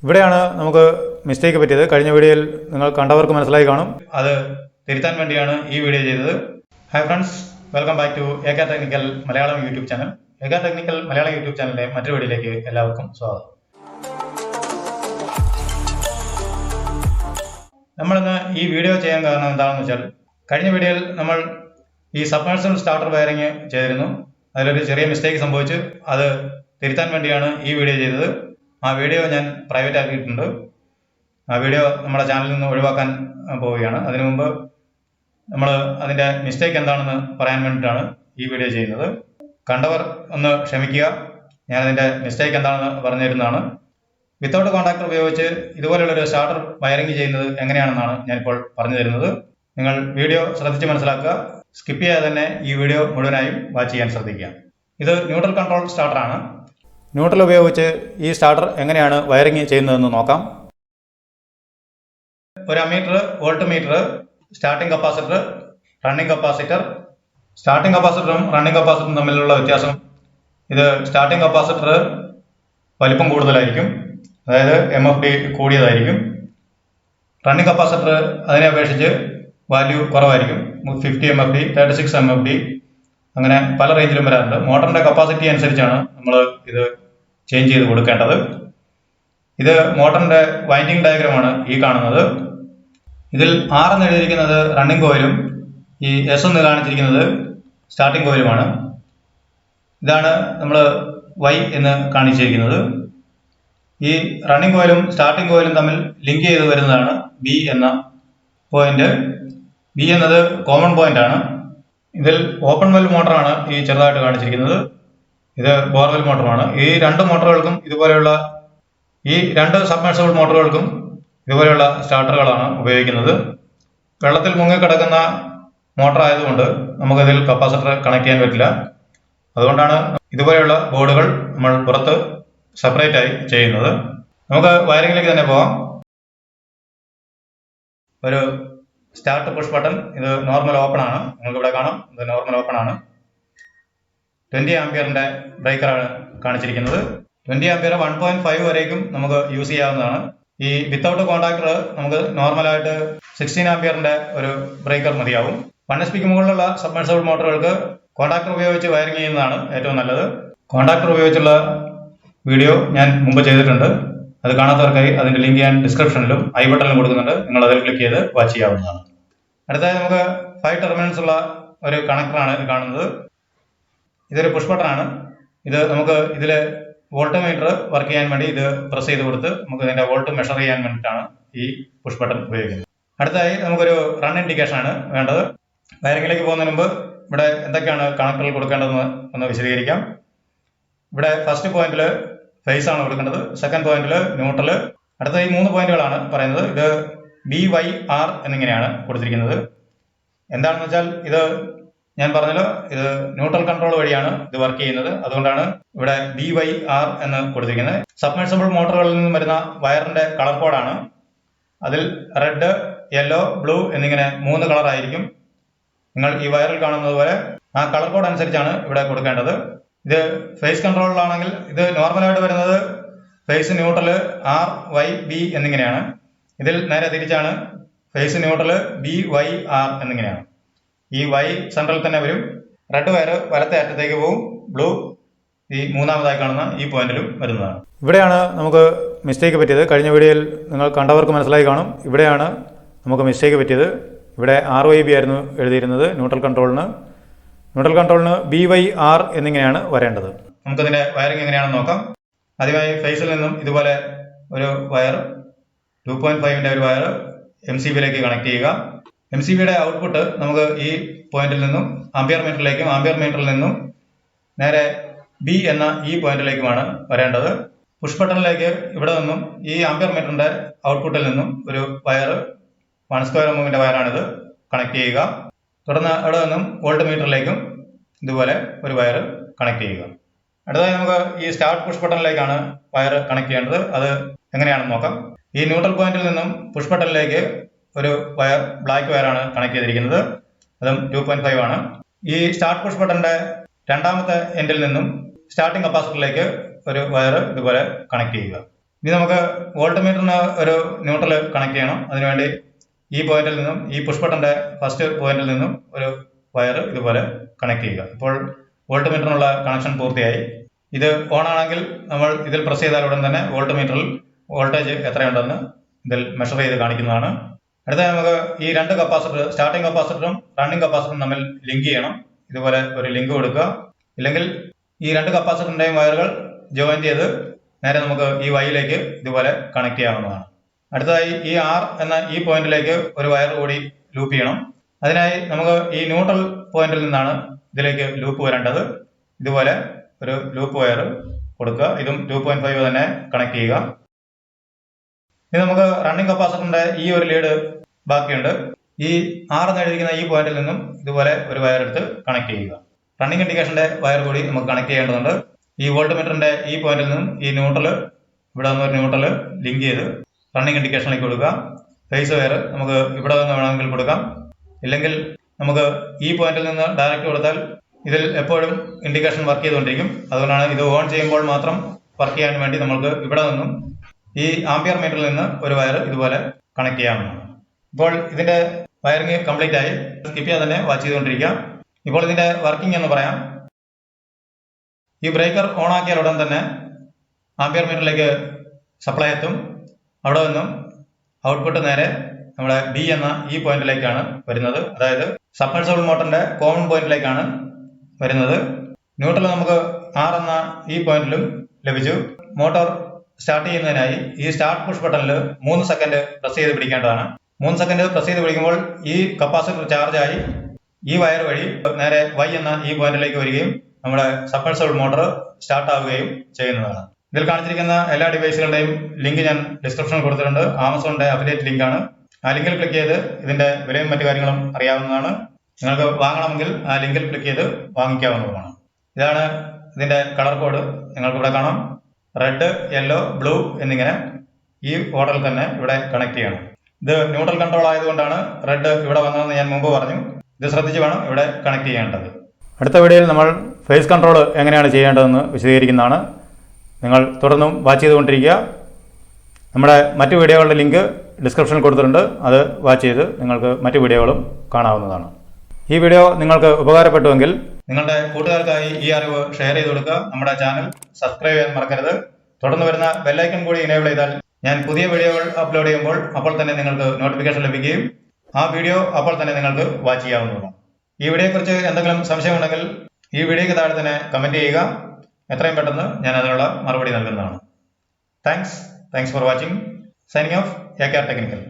ഇവിടെയാണ് നമുക്ക് മിസ്റ്റേക്ക് പറ്റിയത്. കഴിഞ്ഞ വീഡിയോയിൽ നിങ്ങൾ കണ്ടവർക്ക് മനസ്സിലായി കാണും. അത് തിരുത്താൻ വേണ്ടിയാണ് ഈ വീഡിയോ ചെയ്തത്. Hi friends, welcome back to AKR technical Malayalam YouTube channel. AKR technical Malayalam YouTube ചാനലിലെ മറ്റൊരു വീഡിയോയിലേക്ക് എല്ലാവർക്കും സ്വാഗതം. നമ്മളിന്ന് ഈ വീഡിയോ ചെയ്യാൻ കാരണം എന്താണെന്ന് വെച്ചാൽ, കഴിഞ്ഞ വീഡിയോയിൽ നമ്മൾ ഈ സബ്മേർസിബിൾ സ്റ്റാർട്ടർ വയറിങ് ചെയ്തിരുന്നു. അതിലൊരു ചെറിയ മിസ്റ്റേക്ക് സംഭവിച്ചു. അത് തിരുത്താൻ വേണ്ടിയാണ് ഈ വീഡിയോ ചെയ്തത്. ആ വീഡിയോ ഞാൻ പ്രൈവറ്റ് ആക്കിയിട്ടുണ്ട്. ആ വീഡിയോ നമ്മുടെ ചാനലിൽ നിന്ന് ഒഴിവാക്കാൻ പോവുകയാണ്. അതിനു മുമ്പ് നമ്മൾ അതിൻ്റെ മിസ്റ്റേക്ക് എന്താണെന്ന് പറയാൻ വേണ്ടിയിട്ടാണ് ഈ വീഡിയോ ചെയ്യുന്നത്. കണ്ടവർ ഒന്ന് ക്ഷമിക്കുക. ഞാനതിൻ്റെ മിസ്റ്റേക്ക് എന്താണെന്ന് പറഞ്ഞു തരുന്നതാണ്. വിത്തൗട്ട് കോൺടാക്ടർ ഉപയോഗിച്ച് ഇതുപോലുള്ളൊരു സ്റ്റാർട്ടർ വയറിംഗ് ചെയ്യുന്നത് എങ്ങനെയാണെന്നാണ് ഞാനിപ്പോൾ പറഞ്ഞു തരുന്നത്. നിങ്ങൾ വീഡിയോ ശ്രദ്ധിച്ച് മനസ്സിലാക്കുക. സ്കിപ്പ് ചെയ്യാതെ തന്നെ ഈ വീഡിയോ മുഴുവനായും വാച്ച് ചെയ്യാൻ ശ്രദ്ധിക്കുക. ഇത് ന്യൂട്രൽ കൺട്രോൾ സ്റ്റാർട്ടറാണ്. ന്യൂട്രൽ ഉപയോഗിച്ച് ഈ സ്റ്റാർട്ടർ എങ്ങനെയാണ് വയറിംഗ് ചെയ്യുന്നതെന്ന് നോക്കാം. ഒരു ammeter, volt meter, starting capacitor, running capacitor. Starting കപ്പാസിറ്ററും റണ്ണിംഗ് കപ്പാസിറ്ററും തമ്മിലുള്ള വ്യത്യാസം, ഇത് സ്റ്റാർട്ടിംഗ് കപ്പാസിറ്റർ വലിപ്പം കൂടുതലായിരിക്കും, അതായത് MFD കൂടിയതായിരിക്കും. റണ്ണിംഗ് കപ്പാസിറ്റർ അതിനെ അപേക്ഷിച്ച് വാല്യൂ കുറവായിരിക്കും. 50 MFD, 36 MFD, അങ്ങനെ പല റേഞ്ചിലും വരാറുണ്ട്. മോട്ടറിന്റെ കപ്പാസിറ്റി അനുസരിച്ചാണ് നമ്മൾ ഇത് ചേഞ്ച് ചെയ്ത് കൊടുക്കേണ്ടത്. ഇത് മോട്ടറിന്റെ വൈൻഡിങ് ഡയഗ്രമാണ് ഈ കാണുന്നത്. ഇതിൽ R എന്ന് എഴുതിയിരിക്കുന്നത് റണ്ണിംഗ് കോയിലും ഈ S എന്ന് കാണിച്ചിരിക്കുന്നത് സ്റ്റാർട്ടിംഗ് കോയിലുമാണ്. ഇതാണ് നമ്മൾ Y എന്ന് കാണിച്ചിരിക്കുന്നത്. ഈ റണ്ണിംഗ് കോയിലും സ്റ്റാർട്ടിംഗ് കോയിലും തമ്മിൽ ലിങ്ക് ചെയ്ത് വരുന്നതാണ് B എന്ന പോയിന്റ്. B എന്നത് കോമൺ പോയിന്റ് ആണ്. ഇതിൽ ഓപ്പൺ വെൽ മോട്ടറാണ് ഈ ചെറുതായിട്ട് കാണിച്ചിരിക്കുന്നത്. ഇത് ബോർവെൽ മോട്ടറാണ്. ഈ രണ്ട് മോട്ടറുകൾക്കും ഇതുപോലെയുള്ള, ഈ രണ്ട് സബ്മേർസിബിൾ മോട്ടറുകൾക്കും ഇതുപോലെയുള്ള സ്റ്റാർട്ടറുകളാണ് ഉപയോഗിക്കുന്നത്. വെള്ളത്തിൽ മുങ്ങിക്കിടക്കുന്ന മോട്ടർ ആയതുകൊണ്ട് നമുക്കതിൽ കപ്പാസിറ്റർ കണക്ട് ചെയ്യാൻ പറ്റില്ല. അതുകൊണ്ടാണ് ഇതുപോലെയുള്ള ബോർഡുകൾ നമ്മൾ പുറത്ത് സെപ്പറേറ്റ് ആയി ചെയ്യുന്നത്. നമുക്ക് വയറിംഗിലേക്ക് തന്നെ പോകാം. ഒരു സ്റ്റാർട്ട് പുഷ് ബട്ടൺ. ഇത് നോർമൽ ഓപ്പൺ ആണ്. നിങ്ങൾക്ക് ഇവിടെ കാണാം, ഇത് നോർമൽ ഓപ്പൺ ആണ്. 20 ആംപിയറിന്റെ ബ്രേക്കറാണ് കാണിച്ചിരിക്കുന്നത്. 20 ആംപിയർ 1.5 വരേക്കും നമുക്ക് യൂസ് ചെയ്യാവുന്നതാണ്. ഈ വിത്തൗട്ട് കോൺടാക്ടർ നമുക്ക് നോർമലായിട്ട് 16 ആംപിയറിന്റെ ഒരു ബ്രേക്കർ മതിയാവും. 1 HP മുകളിലുള്ള സബ്മേർസിബിൾ മോട്ടറുകൾക്ക് കോൺടാക്ടർ ഉപയോഗിച്ച് വയറിംഗ് ചെയ്യുന്നതാണ് ഏറ്റവും നല്ലത്. കോൺടാക്ടർ ഉപയോഗിച്ചുള്ള വീഡിയോ ഞാൻ മുമ്പ് ചെയ്തിട്ടുണ്ട്. അത് കാണാത്തവർക്കായി അതിന്റെ ലിങ്ക് ഞാൻ ഡിസ്ക്രിപ്ഷനിലും ഐ ബട്ടണിലും കൊടുക്കുന്നുണ്ട്. നിങ്ങൾ അതിൽ ക്ലിക്ക് ചെയ്ത് വാച്ച് ചെയ്യാവുന്നതാണ്. അടുത്തതായി നമുക്ക് 5 ടെർമിനൽസ് ഉള്ള ഒരു കണക്ടറാണ് ഇത് കാണുന്നത്. ഇതൊരു പുഷ് ബട്ടണാണ്. ഇത് നമുക്ക് ഇതിൽ വോൾട്ട് മീറ്റർ വർക്ക് ചെയ്യാൻ വേണ്ടി ഇത് പ്രസ് ചെയ്ത് കൊടുത്ത് നമുക്ക് ഇതിന്റെ വോൾട്ട് മെഷർ ചെയ്യാൻ വേണ്ടിയിട്ടാണ് ഈ പുഷ് ബട്ടൺ ഉപയോഗിക്കുന്നത്. അടുത്തതായി നമുക്കൊരു റൺ ഇൻഡിക്കേഷൻ ആണ് വേണ്ടത്. വയറിംഗിലേക്ക് പോകുന്നതിന് മുമ്പ് ഇവിടെ എന്തൊക്കെയാണ് കണക്ടറിൽ കൊടുക്കേണ്ടതെന്ന് ഒന്ന് വിശദീകരിക്കാം. ഇവിടെ ഫസ്റ്റ് പോയിന്റിൽ ഫേസ് ആണ് കൊടുക്കേണ്ടത്. സെക്കൻഡ് പോയിന്റിൽ ന്യൂട്രൽ. അടുത്ത ഈ 3 പോയിന്റുകളാണ് പറയുന്നത്. ഇത് BYR എന്നിങ്ങനെയാണ് കൊടുത്തിരിക്കുന്നത്. എന്താണെന്ന് വെച്ചാൽ, ഇത് ഞാൻ പറഞ്ഞല്ലോ, ഇത് ന്യൂട്രൽ കൺട്രോൾ വഴിയാണ് ഇത് വർക്ക് ചെയ്യുന്നത്. അതുകൊണ്ടാണ് ഇവിടെ BYR എന്ന് കൊടുത്തിരിക്കുന്നത്. സബ്മേർസിബിൾ മോട്ടറുകളിൽ നിന്നും വരുന്ന വയറിന്റെ കളർ കോഡാണ്. അതിൽ റെഡ്, യെല്ലോ, ബ്ലൂ എന്നിങ്ങനെ 3 കളർ ആയിരിക്കും. നിങ്ങൾ ഈ വയറിൽ കാണുന്നത് പോലെ ആ കളർ കോഡ് അനുസരിച്ചാണ് ഇവിടെ കൊടുക്കേണ്ടത്. ഇത് ഫേസ് കൺട്രോളിലാണെങ്കിൽ ഇത് നോർമലായിട്ട് വരുന്നത് ഫേസ് ന്യൂട്രൽ RYB എന്നിങ്ങനെയാണ്. ഇതിൽ നേരെ തിരിച്ചാണ് ഫേസ് ന്യൂട്രൽ BYR എന്നിങ്ങനെയാണ്. ഈ Y സെൻട്രൽ തന്നെ വരും. റെഡ് വയർ വലത്തെ അറ്റത്തേക്ക് പോകും. ബ്ലൂ ഈ മൂന്നാമതായി കാണുന്ന ഈ പോയിന്റിലും വരുന്നതാണ്. ഇവിടെയാണ് നമുക്ക് മിസ്റ്റേക്ക് പറ്റിയത്. കഴിഞ്ഞ വീഡിയോയിൽ നിങ്ങൾ കണ്ടവർക്ക് മനസ്സിലായി കാണും. ഇവിടെയാണ് നമുക്ക് മിസ്റ്റേക്ക് പറ്റിയത്. ഇവിടെ RYB ആയിരുന്നു എഴുതിയിരുന്നത് ന്യൂട്രൽ കൺട്രോളിന്. ന്യൂട്രൽ കൺട്രോളിന് BYR എന്നിങ്ങനെയാണ് വരേണ്ടത്. നമുക്കതിന്റെ വയറിംഗ് എങ്ങനെയാണെന്ന് നോക്കാം. ആദ്യമായി ഫേസിൽ നിന്നും ഇതുപോലെ ഒരു വയർ, 2.5ന്റെ ഒരു വയർ MCBയിലേക്ക് കണക്ട് ചെയ്യുക. MCBയുടെ ഔട്ട്പുട്ട് നമുക്ക് ഈ പോയിന്റിൽ നിന്നും ആംപിയർ മീറ്ററിലേക്കും ആംപിയർ മീറ്ററിൽ നിന്നും നേരെ B എന്ന ഈ പോയിന്റിലേക്കുമാണ് വരേണ്ടത്. പുഷ് ബട്ടണിലേക്ക് ഇവിടെ നിന്നും ഈ ആംപിയർ മീറ്ററിന്റെ ഔട്ട്പുട്ടിൽ നിന്നും ഒരു വയർ, 1 സ്ക്വയർ എമ്മിന്റെ വയറാണിത്, കണക്ട് ചെയ്യുക. തുടർന്ന് അവിടെ നിന്നും വോൾട്ട് മീറ്ററിലേക്കും ഇതുപോലെ ഒരു വയർ കണക്ട് ചെയ്യുക. അടുത്തതായി നമുക്ക് ഈ സ്റ്റാർട്ട് പുഷ് ബട്ടണിലേക്കാണ് വയർ കണക്ട് ചെയ്യേണ്ടത്. അത് എങ്ങനെയാണെന്ന് നോക്കാം. ഈ ന്യൂട്രൽ പോയിന്റിൽ നിന്നും പുഷ് ബട്ടണിലേക്ക് ഒരു വയർ, ബ്ലാക്ക് വയറാണ് കണക്ട് ചെയ്തിരിക്കുന്നത്. അതും 2.5 ആണ്. ഈ സ്റ്റാർട്ട് പുഷ് ബട്ടന്റെ രണ്ടാമത്തെ എൻഡിൽ നിന്നും സ്റ്റാർട്ടിംഗ് കപ്പാസിറ്ററിലേക്ക് ഒരു വയർ ഇതുപോലെ കണക്ട് ചെയ്യുക. ഇനി നമുക്ക് വോൾട്ട്മീറ്ററിന് ഒരു ന്യൂട്രൽ കണക്ട് ചെയ്യണം. അതിനുവേണ്ടി ഈ പോയിന്റിൽ നിന്നും ഈ പുഷ് ബട്ടന്റെ ഫസ്റ്റ് പോയിന്റിൽ നിന്നും ഒരു വയർ ഇതുപോലെ കണക്ട് ചെയ്യുക. ഇപ്പോൾ വോൾട്ട്മീറ്ററിനുള്ള കണക്ഷൻ പൂർത്തിയായി. ഇത് ഓൺ ആണെങ്കിൽ നമ്മൾ ഇതിൽ പ്രസ് ചെയ്താൽ ഉടൻ തന്നെ വോൾട്ട്മീറ്ററിൽ വോൾട്ടേജ് എത്രയുണ്ടെന്ന് ഇതിൽ മെഷർ ചെയ്ത് കാണിക്കുന്നതാണ്. അടുത്ത നമുക്ക് ഈ രണ്ട് കപ്പാസിറ്റർ, സ്റ്റാർട്ടിംഗ് കപ്പാസിറ്ററും റണ്ണിംഗ് കപ്പാസിറ്ററും തമ്മിൽ ലിങ്ക് ചെയ്യണം. ഇതുപോലെ ഒരു ലിങ്ക് കൊടുക്കുക. ഇല്ലെങ്കിൽ ഈ രണ്ട് കപ്പാസിറ്ററിന്റെയും വയറുകൾ ജോയിൻ ചെയ്ത് നേരെ നമുക്ക് ഈ വൈയിലേക്ക് ഇതുപോലെ കണക്ട് ചെയ്യാവുന്നതാണ്. അടുത്തതായി ഈ ആർ എന്ന ഈ പോയിന്റിലേക്ക് ഒരു വയർ കൂടി ലൂപ്പ് ചെയ്യണം. അതിനായി നമുക്ക് ഈ ന്യൂട്രൽ പോയിന്റിൽ നിന്നാണ് ഇതിലേക്ക് ലൂപ്പ് വരേണ്ടത്. ഇതുപോലെ ഒരു ലൂപ്പ് വയർ കൊടുക്കുക. ഇതും 2.5 തന്നെ കണക്ട് ചെയ്യുക. ഇനി നമുക്ക് റണ്ണിംഗ് കപ്പാസിറ്ററിന്റെ ഈ ഒരു ലീഡ് ബാക്കിയുണ്ട്. ഈ ആർ എന്ന് എഴുതിയിരിക്കുന്ന ഈ പോയിന്റിൽ നിന്നും ഇതുപോലെ ഒരു വയർ എടുത്ത് കണക്ട് ചെയ്യുക. റണ്ണിംഗ് ഇൻഡിക്കേഷന്റെ വയർ കൂടി നമുക്ക് കണക്ട് ചെയ്യേണ്ടതുണ്ട്. ഈ വോൾട്ട്മീറ്ററിന്റെ ഈ പോയിന്റിൽ നിന്നും ഈ ന്യൂട്രൽ, ഇവിടെ നിന്ന് ഒരു ന്യൂട്രൽ ലിങ്ക് ചെയ്ത് റണ്ണിംഗ് ഇൻഡിക്കേഷനിലേക്ക് കൊടുക്കുക. ഫേസ് വയർ നമുക്ക് ഇവിടെ നിന്ന് വേണമെങ്കിൽ കൊടുക്കാം. ഇല്ലെങ്കിൽ നമുക്ക് ഈ പോയിന്റിൽ നിന്ന് ഡയറക്റ്റ് കൊടുത്താൽ ഇതിൽ എപ്പോഴും ഇൻഡിക്കേഷൻ വർക്ക് ചെയ്തുകൊണ്ടിരിക്കും. അതുകൊണ്ടാണ് ഇത് ഓൺ ചെയ്യുമ്പോൾ മാത്രം വർക്ക് ചെയ്യാൻ വേണ്ടി നമുക്ക് ഇവിടെ നിന്നും ഈ ആംപിയർ മീറ്ററിൽ നിന്ന് ഒരു വയർ ഇതുപോലെ കണക്ട് ചെയ്യാവുന്നതാണ്. ഇപ്പോൾ ഇതിന്റെ വയറിംഗ് കംപ്ലീറ്റ് ആയി. സ്കിപ്പ് ചെയ്യാൻ തന്നെ വാച്ച് ചെയ്തുകൊണ്ടിരിക്കുക. ഇപ്പോൾ ഇതിന്റെ വർക്കിംഗ് എന്ന് പറയാം. ഈ ബ്രേക്കർ ഓൺ ആക്കിയാൽ ഉടൻ തന്നെ ആംപിയർ മീറ്ററിലേക്ക് സപ്ലൈ എത്തും. അവിടെ നിന്നും ഔട്ട്പുട്ട് നേരെ നമ്മുടെ ബി എന്ന ഈ പോയിന്റിലേക്കാണ് വരുന്നത്. അതായത് സബ്മർസിബിൾ മോട്ടറിന്റെ കോമൺ പോയിന്റിലേക്കാണ് വരുന്നത്. ന്യൂട്രൽ നമുക്ക് ആർ എന്ന ഈ പോയിന്റിലും ലഭിച്ചു. മോട്ടോർ സ്റ്റാർട്ട് ചെയ്യുന്നതിനായി ഈ സ്റ്റാർട്ട് പുഷ് ബട്ടണിൽ 3 സെക്കൻഡ് പ്രസ് ചെയ്ത് പിടിക്കേണ്ടതാണ്. 3 സെക്കൻഡ് പ്രസ് ചെയ്ത് പിടിക്കുമ്പോൾ ഈ കപ്പാസിറ്റർ ചാർജ് ആയി ഈ വയർ വഴി നേരെ വൈ എന്ന ഈ പോയിന്റിലേക്ക് വരികയും നമ്മുടെ സബ്മർസിബിൾ മോട്ടോർ സ്റ്റാർട്ട് ആവുകയും ചെയ്യുന്നതാണ്. ഇതിൽ കാണിച്ചിരിക്കുന്ന എല്ലാ ഡിവൈസുകളുടെയും ലിങ്ക് ഞാൻ ഡിസ്ക്രിപ്ഷനിൽ കൊടുത്തിട്ടുണ്ട്. ആമസോണിന്റെ അഫിലിയേറ്റ് ലിങ്കാണ്. ആ ലിങ്കിൽ ക്ലിക്ക് ചെയ്ത് ഇതിന്റെ വിലയും മറ്റു കാര്യങ്ങളും അറിയാവുന്നതാണ്. നിങ്ങൾക്ക് വാങ്ങണമെങ്കിൽ ആ ലിങ്കിൽ ക്ലിക്ക് ചെയ്ത് വാങ്ങിക്കാവുന്നതുമാണ്. ഇതാണ് ഇതിന്റെ കളർ കോഡ്. നിങ്ങൾക്ക് ഇവിടെ കാണാം. റെഡ്, യെല്ലോ, ബ്ലൂ എന്നിങ്ങനെ ഈ ഓർഡറിൽ തന്നെ ഇവിടെ കണക്ട് ചെയ്യണം. ഇത് ന്യൂട്രൽ കൺട്രോൾ ആയതുകൊണ്ടാണ് റെഡ് ഇവിടെ വന്നതെന്ന് ഞാൻ മുമ്പ് പറഞ്ഞു. ഇത് ശ്രദ്ധിച്ച് വേണം ഇവിടെ കണക്ട് ചെയ്യേണ്ടത്. അടുത്ത വീഡിയോയിൽ നമ്മൾ ഫേസ് കൺട്രോൾ എങ്ങനെയാണ് ചെയ്യേണ്ടതെന്ന് വിശദീകരിക്കുന്നതാണ്. നിങ്ങൾ തുടർന്നും വാച്ച് ചെയ്തുകൊണ്ടിരിക്കുക. നമ്മുടെ മറ്റു വീഡിയോകളുടെ ലിങ്ക് ഡിസ്ക്രിപ്ഷനിൽ കൊടുത്തിട്ടുണ്ട്. അത് വാച്ച് ചെയ്ത് നിങ്ങൾക്ക് മറ്റു വീഡിയോകളും കാണാവുന്നതാണ്. ഈ വീഡിയോ നിങ്ങൾക്ക് ഉപകാരപ്പെട്ടുവെങ്കിൽ നിങ്ങളുടെ കൂട്ടുകാർക്കായി ഈ അറിവ് ഷെയർ ചെയ്ത് കൊടുക്കുക. നമ്മുടെ ചാനൽ സബ്സ്ക്രൈബ് ചെയ്യാൻ മറക്കരുത്. തുടർന്ന് വരുന്ന ബെല്ലൈക്കൺ കൂടി എനേബിൾ ചെയ്താൽ ഞാൻ പുതിയ വീഡിയോകൾ അപ്ലോഡ് ചെയ്യുമ്പോൾ അപ്പോൾ തന്നെ നിങ്ങൾക്ക് നോട്ടിഫിക്കേഷൻ ലഭിക്കുകയും ആ വീഡിയോ അപ്പോൾ തന്നെ നിങ്ങൾക്ക് വാച്ച് ചെയ്യാവുന്നതാണ്. ഈ വീഡിയോയെക്കുറിച്ച് എന്തെങ്കിലും സംശയമുണ്ടെങ്കിൽ ഈ വീഡിയോയ്ക്ക് താഴെ തന്നെ കമന്റ് ചെയ്യുക. എത്രയും പെട്ടെന്ന് ഞാൻ അതിനുള്ള മറുപടി നൽകുന്നതാണ്. Thanks for watching. Signing off AKR technical.